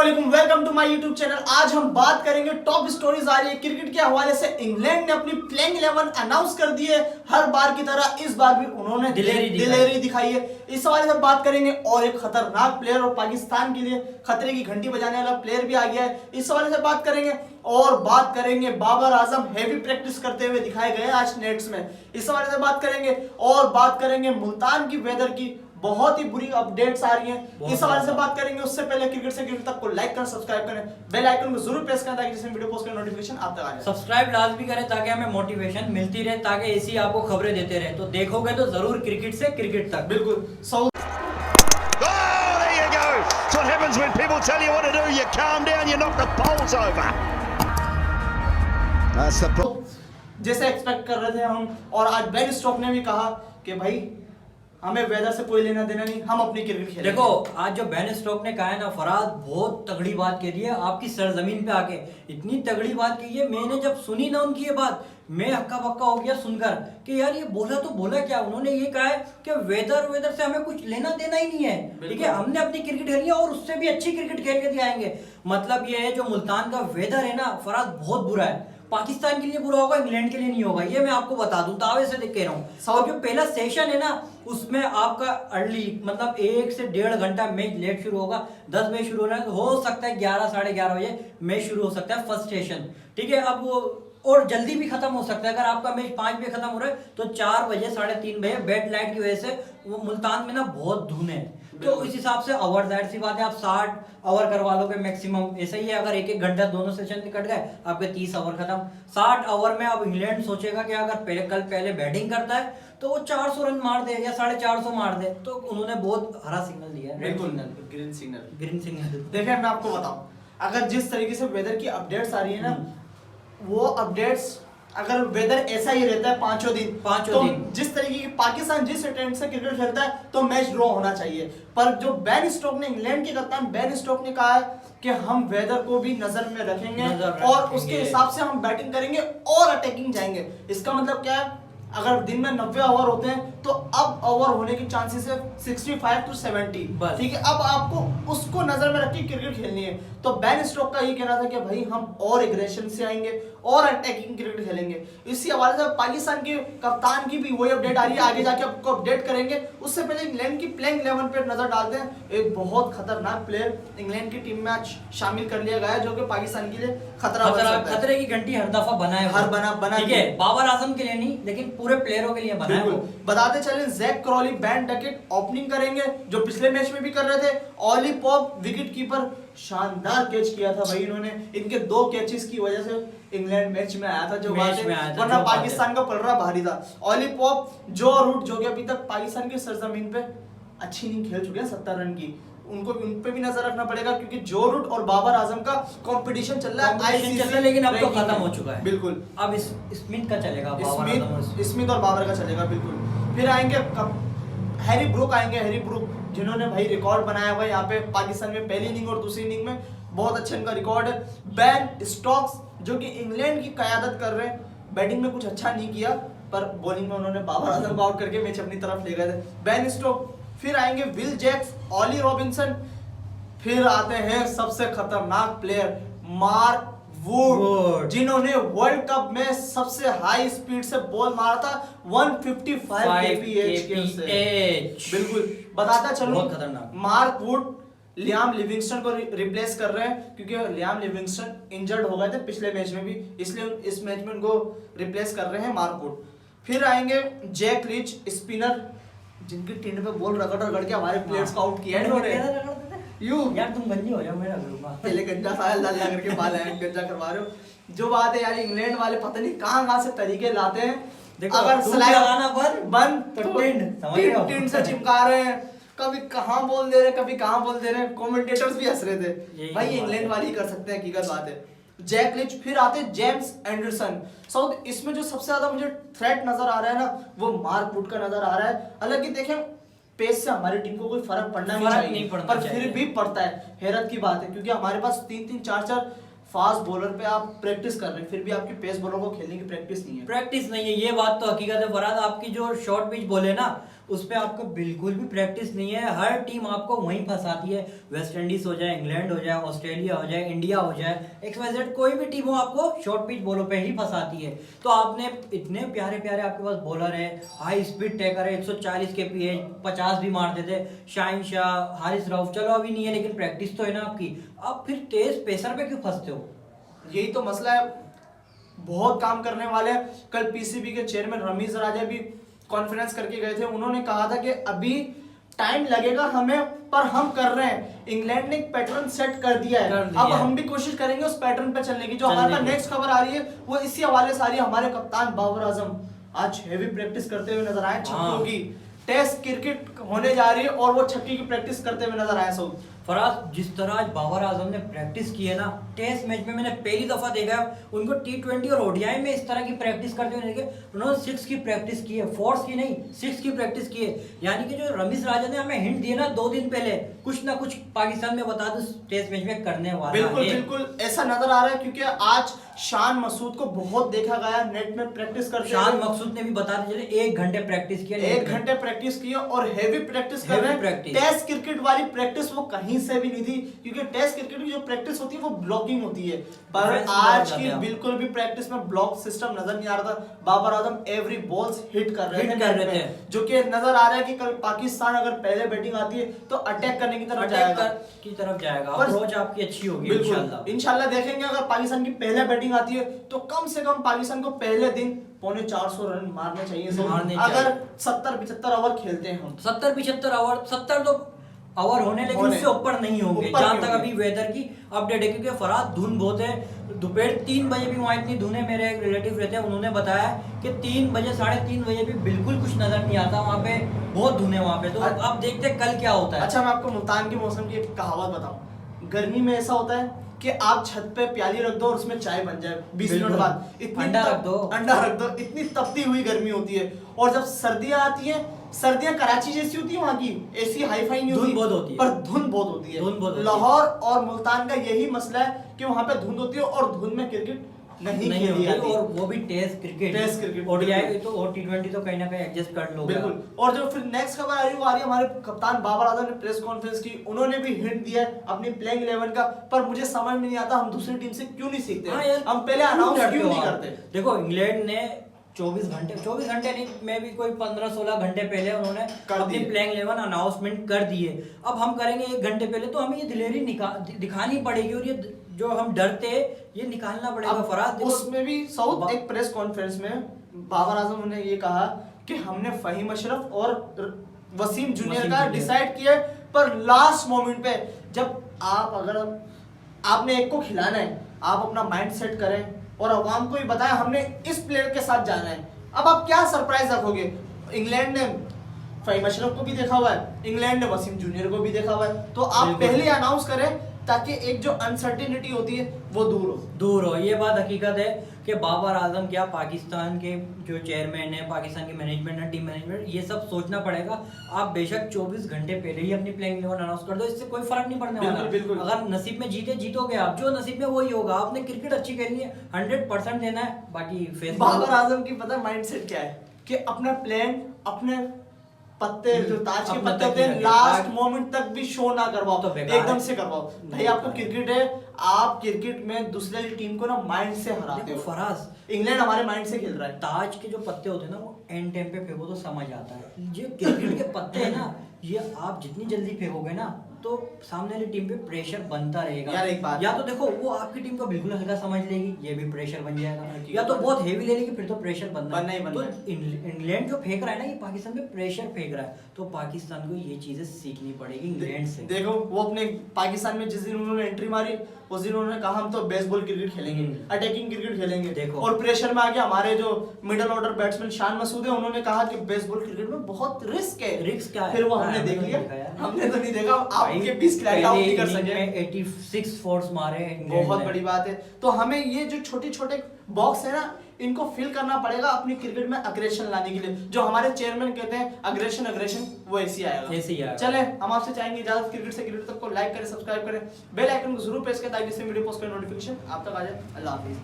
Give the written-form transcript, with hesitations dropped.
अस्सलामुअलैकुम, welcome to my YouTube channel. आज हम बात करेंगे टॉप स्टोरीज आ रही है क्रिकेट के हवाले से। इंग्लैंड ने अपनी प्लेइंग 11 अनाउंस कर दी है। हर बार की तरह इस बार भी उन्होंने दिलेरी दिखाई है। इस हवाले से बात करेंगे। और एक खतरनाक प्लेयर और पाकिस्तान के लिए खतरे की घंटी बजाने वाला प्लेयर भी आ गया है, इस हवाले से बात करेंगे। और बात करेंगे बाबर आजम हैवी प्रैक्टिस करते हुए दिखाए गए आज नेट्स में, इस हवाले से बात करेंगे। और बात करेंगे मुल्तान की वेदर की बहुत ही बुरी अपडेट्स आ रही हैं, इस हवाले से बात करेंगे। उससे पहले क्रिकेट से क्रिकेट तक को लाइक करें, सब्सक्राइब करें, बेल आइकन को जरूर प्रेस करें ताकि जिसमें वीडियो पोस्ट करें नोटिफिकेशन आप तक आ जाए। सब्सक्राइब लाजमी करें ताकि हमें मोटिवेशन मिलती रहे, ताकि ऐसी आपको खबरें देते रहे। तो देखोगे तो जरूर क्रिकेट से क्रिकेट तक। बिल्कुल। जैसे एक्सपेक्ट कर रहे थे हम, और आज बेन स्टोक्स ने भी कहा कि भाई हमें वेदर से कोई लेना देना नहीं, हम अपनी क्रिकेट खेलेंगे। देखो आज जो बेन स्टोक्स ने कहा है ना फराज, बहुत तगड़ी बात कह दी है आपकी सरजमीन पे आके। इतनी तगड़ी बात कही है, मैंने जब सुनी ना उनकी ये बात, मैं हक्का बक्का हो गया सुनकर कि यार ये बोला तो बोला क्या। उन्होंने ये कहा है कि वेदर से हमें कुछ लेना देना ही नहीं है, ठीक है। हमने अपनी क्रिकेट खेली है और उससे भी अच्छी क्रिकेट खेल के दिखाएंगे। मतलब ये है जो मुल्तान का वेदर है ना फराज, बहुत बुरा है। पाकिस्तान के लिए बुरा होगा, इंग्लैंड के लिए नहीं होगा, ये मैं आपको बता दूं, दावे से कह रहा हूँ। और जो पहला सेशन है ना उसमें आपका अर्ली मतलब 1 से 1.5 घंटा मैच लेट शुरू होगा। 10 बजे शुरू होना है, हो सकता है 11 साढ़े 11 बजे मैच शुरू हो सकता है फर्स्ट सेशन, ठीक है। अब वो और जल्दी भी खत्म हो सकता है। अगर आपका मैच 5 बजे खत्म हो रहा है तो 4 बजे 3:30 बजे बेड लाइट की वजह से वो मुल्तान में ना बहुत धुन है, तो इस हिसाब से ओवर, जाहिर सी बात है आप 60 ओवर करवा लोगे मैक्सिमम, ऐसा ही है। अगर 1-1 घंटा दोनों सेशन कट गए आपके 30 ओवर खत्म। 60 ओवर में अब इंग्लैंड सोचेगा कि अगर कल पहले बैटिंग करता है तो वो 400 रन मार दे या 450 मार दे, तो उन्होंने बहुत हरा सिग्नल दिया है, रेड सिग्नल, ग्रीन सिग्नल। देखिए मैं आपको बताऊं, अगर जिस तरीके से वेदर की अपडेट्स आ रही है ना, वो अपडेट्स अगर वेदर ऐसा ही रहता है पांचों दिन, जिस तरीके की पाकिस्तान जिस ट्रेंड से क्रिकेट खेलता है तो मैच ड्रॉ होना चाहिए। पर जो बेन स्टोक्स ने, इंग्लैंड के कप्तान बेन स्टोक्स ने कहा है कि हम वेदर को भी नजर में रखेंगे और उसके हिसाब से हम बैटिंग करेंगे और अटैकिंग जाएंगे। इसका मतलब क्या है, अगर दिन में 90 ओवर होते हैं तो अब ओवर होने की चांसेस है 65 to 70, ठीक है। अब आपको उसको नजर में रख के क्रिकेट खेलनी है। तो बेन स्टोक्स का ये कहना था कि भाई हम और एग्रेशन से आएंगे और अटैकिंग क्रिकेट खेलेंगे। इसी हवाले से पाकिस्तान के कप्तान की भी वही अपडेट आ रही है, आगे जाके आपको अपडेट करेंगे। उससे पहले इंग्लैंड की प्लेइंग 11 पे नजर डालते हैं। एक बहुत खतरनाक प्लेयर इंग्लैंड की टीम में आज शामिल कर लिया गया है, जो कि पाकिस्तान के लिए खतरे की घंटी हर दफा बना, ठीक है। बाबर आजम के लिए नहीं लेकिन पूरे प्लेयरों के लिए बना है। बताते चलें Jack Crawley, Ben Duckett opening करेंगे, जो पिछले मैच में भी कर रहे थे। ऑली पॉप विकेट कीपर, शानदार कैच किया था भाई इन्होंने। इनके 2 कैचेस की वजह से इंग्लैंड मैच में आया था, जो वरना पाकिस्तान का पलड़ा भारी था। ऑली पॉप, जो रूट, जो कि अभी तक पाकिस्तान की सरजमीन पे अच्छी नहीं खेल चुके हैं 70 रन की, उनको भी, उन पे भी नजर रखना पड़ेगा, क्योंकि जो रूट और बाबर आजम का कंपटीशन चल रहा है। लेकिन अब तो खत्म हो चुका है, बिल्कुल। अब स्मिथ का चलेगा, स्मिथ और बाबर का चलेगा, बिल्कुल। फिर आएंगे हैरी ब्रूक आएंगे, हैरी ब्रूक जिन्होंने भाई रिकॉर्ड बनाया हुआ है यहाँ पे पाकिस्तान में, पहली इनिंग और दूसरी इनिंग में बहुत अच्छा इनका रिकॉर्ड है। बेन स्टोक्स जो कि इंग्लैंड की क़यादत कर रहे हैं, बैटिंग में कुछ अच्छा नहीं किया पर बॉलिंग में उन्होंने बाबर आजम को आउट करके मैच अपनी तरफ ले गए थे, बेन स्टोक्स। फिर आएंगे विल जैक्स, ऑली रॉबिन्सन। फिर आते हैं सबसे खतरनाक प्लेयर मार्क वुड, जिन्होंने वर्ल्ड कप में सबसे हाई स्पीड से बॉल मारा था 155 kph से। बिल्कुल, बताता चलूं, मार्क वुड लियाम लिविंगस्टन को रिप्लेस कर रहे हैं, क्योंकि लियाम लिविंगस्टन इंजर्ड हो गए थे पिछले मैच में भी, इसलिए इस मैच में उनको रिप्लेस कर रहे हैं मार्क वुड। फिर आएंगे जैक लीच, स्पिनर, जिनकी टीम पे बॉल रगड़ के हमारे प्लेयर्स को आउट किया इन्होंने। यार तुम गंजी हो जाओ, मैं करूंगा पहले गंजा सा लाल करके बाल है, गंजा करवा रहे हो। जो बात है यार, इंग्लैंड वाले पता नहीं कहां से तरीके लाते हैं। देखो, अगर स्लाइड लगाना बंद तो टिंड से चिपका रहे हैं, कभी कहां बोल दे रहे हैं, कभी कहां बोल दे रहे हैं। कमेंटेटर्स भी हंस रहे थे भाई, इंग्लैंड वाले ही कर सकते हैं, हकीकत बात है। जैक लिच, फिर आते जेम्स एंडरसन। साउथ इसमें जो सबसे ज्यादा मुझे थ्रेट नजर आ रहा है ना, वो मार्क वुड का नजर आ रहा है। हालांकि देखें पेस से हमारी टीम को कोई फर्क पड़ना नहीं चाहिए, पर फिर भी पड़ता है। हैरत की बात है, क्योंकि हमारे पास 3-3 4-4 फास्ट बॉलर पे आप प्रैक्टिस कर रहे हैं, फिर भी आपकी पेस बॉलर को खेलने की प्रैक्टिस नहीं है। प्रैक्टिस नहीं है, ये बात तो हकीकत है फरहाद। आपकी जो शॉर्ट पिच बॉल है ना, उस पे आपको बिल्कुल भी प्रैक्टिस नहीं है। हर टीम आपको वहीं फंसाती है, वेस्ट इंडीज हो जाए, इंग्लैंड हो जाए, ऑस्ट्रेलिया हो जाए, इंडिया हो जाए, XYZ कोई भी टीम हो आपको शॉर्ट पिच बॉलों पे ही फंसाती है। तो आपने इतने प्यारे प्यारे आपके पास बॉलर है, हाई स्पीड टेकर है, 140 के पीएच 50 भी मारते थे, शाहिन शाह, हारिस रऊफ, चलो अभी नहीं है लेकिन प्रैक्टिस तो है ना आपकी। आप फिर तेज पेसर पे क्यों फंसते हो? यही तो मसला है, बहुत काम करने वाले हैं। कल पीसीबी के चेयरमैन रमीज राजा भी कॉन्फ्रेंस करके गए थे, उन्होंने कहा था कि अभी टाइम लगेगा हमें, पर हम कर रहे हैं। इंग्लैंड ने एक पैटर्न सेट कर दिया है, अब हम भी कोशिश करेंगे उस पैटर्न पे चलने की। जो हमारे पास नेक्स्ट खबर आ रही है वो इसी हवाले से आ रही है। हमारे कप्तान बाबर आजम आज हेवी प्रैक्टिस करते हुए नजर आए छक्कों की। टेस्ट क्रिकेट होने जा रही है और वो छक्के की प्रैक्टिस करते हुए नजर आए। सब फराज, जिस तरह आज बाबर आजम ने प्रैक्टिस की है ना, टेस्ट मैच में मैंने पहली दफा देखा है उनको T20 और ODI में इस तरह की प्रैक्टिस करते हुए देखे। उन्होंने 6 की प्रैक्टिस की है, 4 की नहीं 6 की प्रैक्टिस की है। यानी कि जो रमीज राजा ने हमें हिंट दिया ना 2 दिन पहले, कुछ ना कुछ पाकिस्तान में बता दो टेस्ट मैच में करने वाला है। बिल्कुल ऐसा नजर आ रहा है, क्योंकि आज शान मसूद को बहुत देखा गया नेट में प्रैक्टिस करते। शान मकसूद ने भी बता दिया 1 घंटे प्रैक्टिस किया, 1 घंटे प्रैक्टिस किया और हेवी प्रैक्टिस कर रहे हैं। टेस्ट क्रिकेट वाली प्रैक्टिस वो कहीं से भी नहीं थी, क्योंकि टेस्ट क्रिकेट की जो प्रैक्टिस होती है वो ब्लॉकिंग होती है, पर आज की बिल्कुल भी प्रैक्टिस में ब्लॉक सिस्टम नजर नहीं आ रहा था। Babar Azam every balls hit कर रहे थे, जो कि नजर आ रहा है कि कल पाकिस्तान अगर पहले बैटिंग आती है तो अटैक करने की तरफ जाएगा। अप्रोच आपकी अच्छी होगी इंशाल्लाह देखेंगे। अगर पाकिस्तान की पहले बैटिंग आती है तो कम से कम पाकिस्तान को पहले दिन 450 रन मारने चाहिए। अगर 70-75 ओवर खेलते हैं हम, 70-75 ओवर, 70 तो ओवर होने, लेकिन उससे ऊपर नहीं होंगे जहां तक अभी वेदर की अपडेट है। क्योंकि फराद धुंध बहुत है, दोपहर 3 बजे भी वहाँ इतनी धुंध है। मेरे एक रिलेटिव रहते हैं, उन्होंने बताया कि 3 बजे 3:30 बजे भी बिल्कुल कुछ नजर नहीं आता वहाँ पे, बहुत धुंध है वहाँ पे। तो अब देखते हैं कल क्या होता है। अच्छा, मैं आपको मुल्तान के मौसम की एक कहावत बताऊं। गर्मी में ऐसा होता है कि आप छत पे प्याली रख दो और उसमें चाय बन जाए 20 मिनट बाद, अंडा रख दो, इतनी तपती हुई गर्मी होती है। और जब सर्दियां आती हैं, सर्दियां कराची जैसी होती है, वहाँ की ऐसी हाई फाई नहीं होती, पर धुंध बहुत होती है। लाहौर और मुल्तान का यही मसला है कि वहाँ पे धुंध होती है और धुंध में क्रिकेट नहीं खेली जाती, और वो भी टेस्ट क्रिकेट ODI तो और T20 तो कहीं ना कहीं एडजस्ट कर लो। बिल्कुल। और जो फिर नेक्स्ट खबर आ रही है वो आ रही है हमारे कप्तान बाबर आजम ने प्रेस कॉन्फ्रेंस की, उन्होंने भी हिंट दिया है अपनी प्लेइंग 11 का। पर मुझे समझ में नहीं आता हम दूसरी टीम से क्यों नहीं सीखते, हम पहले अनाउंस क्यों नहीं करते। देखो इंग्लैंड ने 24 घंटे नहीं, मैं भी कोई 15-16 घंटे पहले उन्होंने अपनी प्लेइंग 11 अनाउंसमेंट कर दी है। अब हम करेंगे 1 घंटे पहले, तो हमें ये दिलेरी दिखानी पड़ेगी और ये जो हम डरते ये निकालना पड़ेगा। फराज उसमें भी साउथ एक प्रेस कॉन्फ्रेंस में बाबर आजम ने ये कहा कि हमने फहीम अशरफ और वसीम जूनियर का डिसाइड किया, पर लास्ट मोमेंट पे जब अगर आपने एक को खिलाना है, आप अपना माइंड सेट करें और अवाम को ही बताया हमने इस प्लेयर के साथ जाना है। अब आप क्या सरप्राइज रखोगे। इंग्लैंड ने फहीम अशरफ को भी देखा हुआ है, इंग्लैंड ने वसीम जूनियर को भी देखा हुआ है, तो आप पहले अनाउंस करें ताकि एक जो अनसर्टेनिटी होती है वो दूर हो। ये बात हकीकत है कि बाबर आजम क्या, पाकिस्तान के जो चेयरमैन है, पाकिस्तान की मैनेजमेंट है, टीम मैनेजमेंट, ये सब सोचना पड़ेगा। आप बेशक 24 घंटे पहले ही अपनी प्लेइंग 11 अनाउंस कर दो, इससे कोई फर्क नहीं पड़ने वाला। अगर नसीब में जीतोगे आप, जो नसीब में वही होगा। आपने क्रिकेट अच्छी खेलनी है, 100% देना है। बाकी बाबर आजम की पता माइंडसेट क्या है कि अपना प्लान, अपने पत्ते जो ताज के पत्ते होते हैं लास्ट मोमेंट तक भी शो ना करवाओ, तो एकदम से करवाओ। भाई आपको क्रिकेट है, आप क्रिकेट में दूसरे टीम को ना माइंड से हराते हो। फराज इंग्लैंड हमारे माइंड से खेल रहा है। ताज के जो पत्ते होते हैं ना, वो एंड टाइम पे फेंको तो समझ आता है। जो क्रिकेट के पत्ते है ना, ये आप जितनी जल्दी फेंकोगे ना तो सामने वाली टीम पे प्रेशर बनता रहेगा। यार एक बात, या तो देखो वो आपकी टीम को बिल्कुल हल्का समझ लेगी, ये भी प्रेशर बन जाएगा, या तो बहुत हेवी ले लेगी, फिर तो प्रेशर बनना ही बनना। तो इंग्लैंड जो फेंक रहा है ना, ये पाकिस्तान पे प्रेशर फेंक रहा है, तो पाकिस्तान को ये चीजें सीखनी पड़ेगी इंग्लैंड से। देखो वो अपने पाकिस्तान में जिस दिन उन्होंने एंट्री मारी, उस दिन उन्होंने कहा हम तो बेसबॉल क्रिकेट खेलेंगे, अटैकिंग क्रिकेट खेलेंगे। देखो और प्रेशर में आके हमारे जो middle order batsman Shan Masood है, उन्होंने कहा कि बेसबॉल क्रिकेट में बहुत रिस्क है। रिस्क क्या है? फिर वो हमने देख लिया, हमने तो नहीं देखा। आपके 20 खिलाड़ी आउट नहीं कर सके, 86 फोर्स मारे, बहुत बड़ी बात है। तो हमें ये जो छोटे-छोटे बॉक्स है ना, इनको फिल करना पड़ेगा अपनी क्रिकेट में अग्रेशन लाने के लिए। जो हमारे चेयरमैन कहते हैं अग्रेशन वो ऐसे आएगा। चले हम आपसे चाहेंगे इजाजत, क्रिकेट से क्रिकेट तक को लाइक करें, सब्सक्राइब करें, बेल आइकन को जरूर प्रेस करें ताकि इससे वीडियो पोस्ट का नोटिफिकेशन आप तक आ जाए। अल्लाह हाफिज।